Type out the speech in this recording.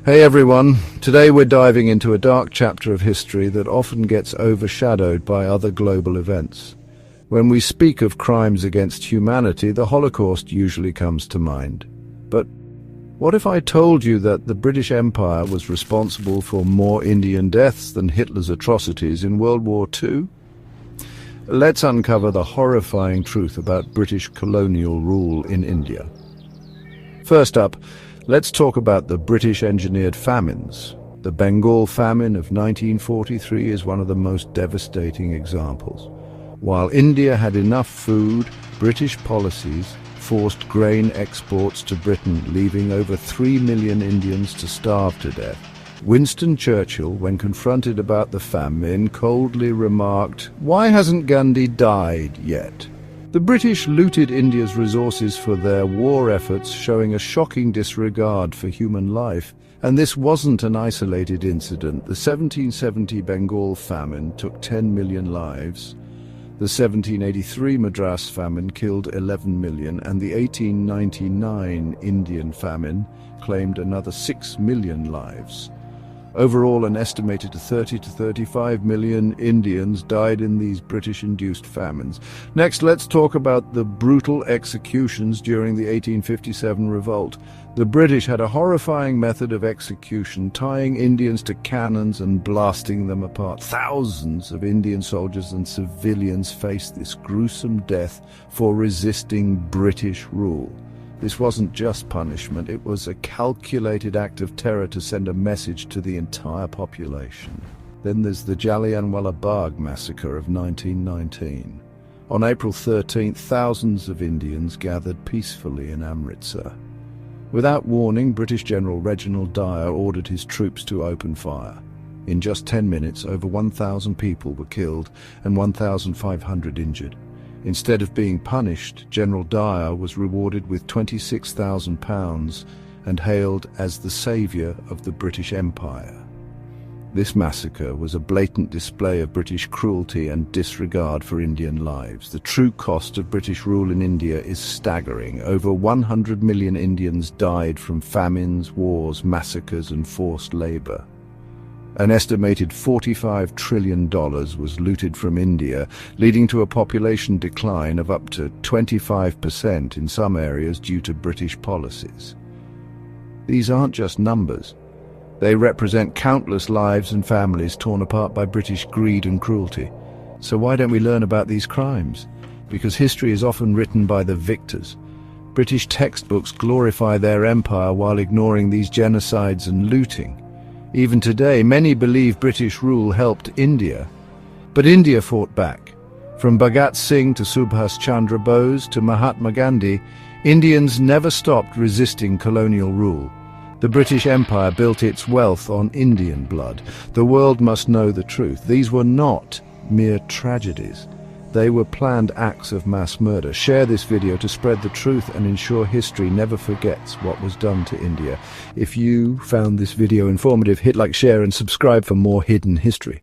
Hey everyone, today we're diving into a dark chapter of history that often gets overshadowed by other global events. When we speak of crimes against humanity, the Holocaust usually comes to mind. But what if I told you that the British Empire was responsible for more Indian deaths than Hitler's atrocities in World War II? Let's uncover the horrifying truth about British colonial rule in India. First up, let's talk about the British-engineered famines. The Bengal famine of 1943 is one of the most devastating examples. While India had enough food, British policies forced grain exports to Britain, leaving over 3 million Indians to starve to death. Winston Churchill, when confronted about the famine, coldly remarked, "Why hasn't Gandhi died yet?" The British looted India's resources for their war efforts, showing a shocking disregard for human life. And this wasn't an isolated incident. The 1770 Bengal famine took 10 million lives. The 1783 Madras famine killed 11 million, and the 1899 Indian famine claimed another 6 million lives. Overall, an estimated 30 to 35 million Indians died in these British-induced famines. Next, let's talk about the brutal executions during the 1857 revolt. The British had a horrifying method of execution, tying Indians to cannons and blasting them apart. Thousands of Indian soldiers and civilians faced this gruesome death for resisting British rule. This wasn't just punishment, it was a calculated act of terror to send a message to the entire population. Then there's the Jallianwala Bagh massacre of 1919. On April 13th, thousands of Indians gathered peacefully in Amritsar. Without warning, British General Reginald Dyer ordered his troops to open fire. In just 10 minutes, over 1,000 people were killed and 1,500 injured. Instead of being punished, General Dyer was rewarded with £26,000 and hailed as the saviour of the British Empire. This massacre was a blatant display of British cruelty and disregard for Indian lives. The true cost of British rule in India is staggering. Over 100 million Indians died from famines, wars, massacres and forced labour. An estimated $45 trillion was looted from India, leading to a population decline of up to 25% in some areas due to British policies. These aren't just numbers. They represent countless lives and families torn apart by British greed and cruelty. So why don't we learn about these crimes? Because history is often written by the victors. British textbooks glorify their empire while ignoring these genocides and looting. Even today, many believe British rule helped India. But India fought back. From Bhagat Singh to Subhas Chandra Bose to Mahatma Gandhi, Indians never stopped resisting colonial rule. The British Empire built its wealth on Indian blood. The world must know the truth. These were not mere tragedies. They were planned acts of mass murder. Share this video to spread the truth and ensure history never forgets what was done to India. If you found this video informative, hit like, share and subscribe for more hidden history.